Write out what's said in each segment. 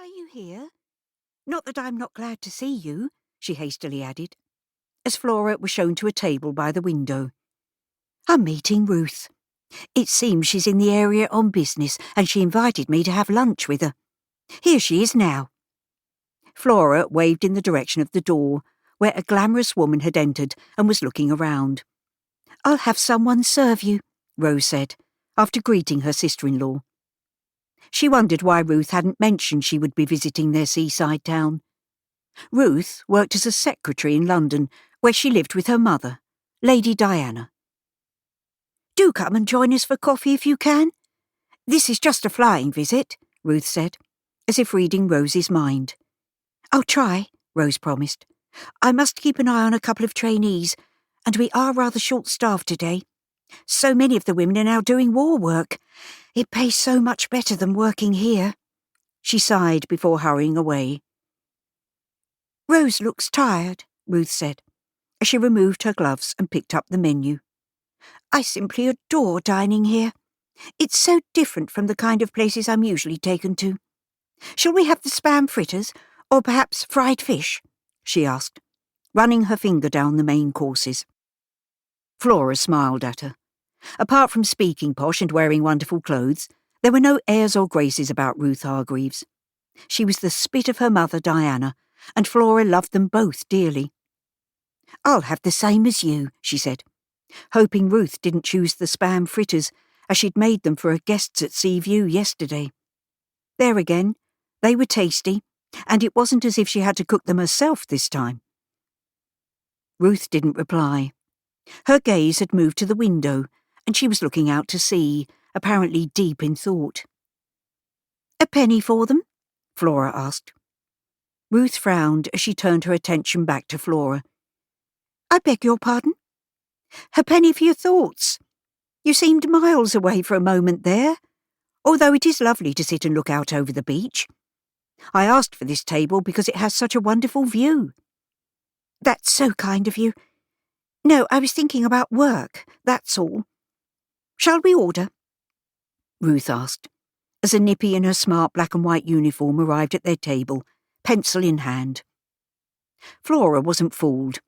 Are you here? Not that I'm not glad to see you, she hastily added, as Flora was shown to a table by the window. I'm meeting Ruth. It seems she's in the area on business, and she invited me to have lunch with her. Here she is now. Flora waved in the direction of the door, where a glamorous woman had entered and was looking around. I'll have someone serve you, Rose said, after greeting her sister-in-law. She wondered why Ruth hadn't mentioned she would be visiting their seaside town. Ruth worked as a secretary in London, where she lived with her mother, Lady Diana. Do come and join us for coffee if you can. This is just a flying visit, Ruth said, as if reading Rose's mind. I'll try, Rose promised. I must keep an eye on a couple of trainees, and we are rather short-staffed today. So many of the women are now doing war work. It pays so much better than working here. She sighed before hurrying away. Rose looks tired, Ruth said, as she removed her gloves and picked up the menu. I simply adore dining here. It's so different from the kind of places I'm usually taken to. Shall we have the spam fritters, or perhaps fried fish? She asked, running her finger down the main courses. Flora smiled at her. Apart from speaking posh and wearing wonderful clothes, there were no airs or graces about Ruth Hargreaves. She was the spit of her mother, Diana, and Flora loved them both dearly. I'll have the same as you, she said, hoping Ruth didn't choose the spam fritters, as she'd made them for her guests at Seaview yesterday. There again, they were tasty, and it wasn't as if she had to cook them herself this time. Ruth didn't reply. Her gaze had moved to the window, and she was looking out to sea, apparently deep in thought. A penny for them? Flora asked. Ruth frowned as she turned her attention back to Flora. I beg your pardon? A penny for your thoughts. You seemed miles away for a moment there, although it is lovely to sit and look out over the beach. I asked for this table because it has such a wonderful view. That's so kind of you. No, I was thinking about work, that's all. Shall we order? Ruth asked, as a nippy in her smart black and white uniform arrived at their table, pencil in hand. Flora wasn't fooled.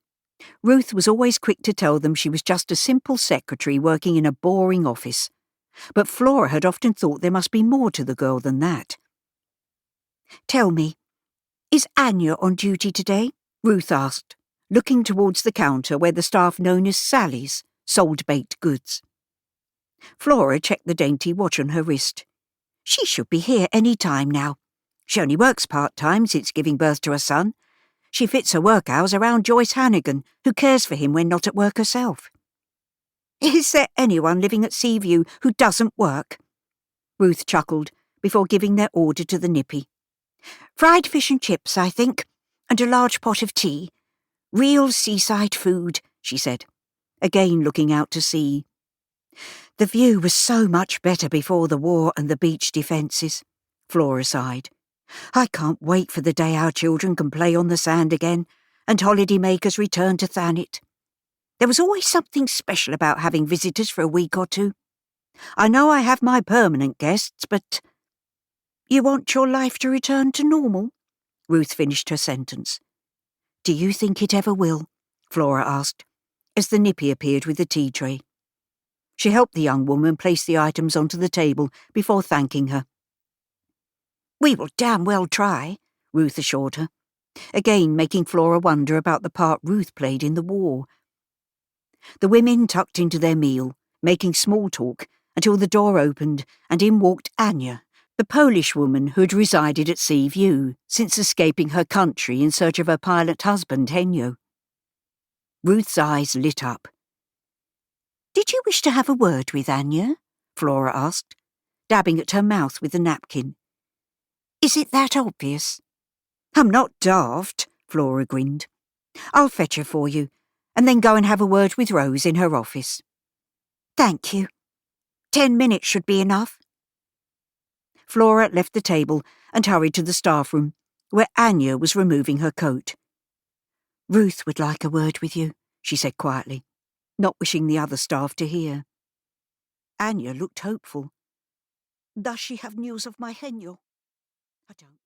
Ruth was always quick to tell them she was just a simple secretary working in a boring office, but Flora had often thought there must be more to the girl than that. Tell me, is Anya on duty today? Ruth asked, looking towards the counter where the staff known as Sally's sold baked goods. Flora checked the dainty watch on her wrist. She should be here any time now. She only works part-time since giving birth to a son. She fits her work hours around Joyce Hannigan, who cares for him when not at work herself. Is there anyone living at Seaview who doesn't work? Ruth chuckled before giving their order to the nippy. Fried fish and chips, I think, and a large pot of tea. Real seaside food, she said, again looking out to sea. The view was so much better before the war and the beach defences, Flora sighed. I can't wait for the day our children can play on the sand again and holidaymakers return to Thanet. There was always something special about having visitors for a week or two. I know I have my permanent guests, but... You want your life to return to normal? Ruth finished her sentence. Do you think it ever will? Flora asked, as the nippy appeared with the tea tray. She helped the young woman place the items onto the table before thanking her. We will damn well try, Ruth assured her, again making Flora wonder about the part Ruth played in the war. The women tucked into their meal, making small talk, until the door opened and in walked Anya, the Polish woman who had resided at Seaview since escaping her country in search of her pilot husband, Henyo. Ruth's eyes lit up. Did you wish to have a word with Anya? Flora asked, dabbing at her mouth with the napkin. Is it that obvious? I'm not daft, Flora grinned. I'll fetch her for you, and then go and have a word with Rose in her office. Thank you. 10 minutes should be enough. Flora left the table and hurried to the staff room, where Anya was removing her coat. Ruth would like a word with you, she said quietly, not wishing the other staff to hear. Anya looked hopeful. Does she have news of my Henyo? I don't.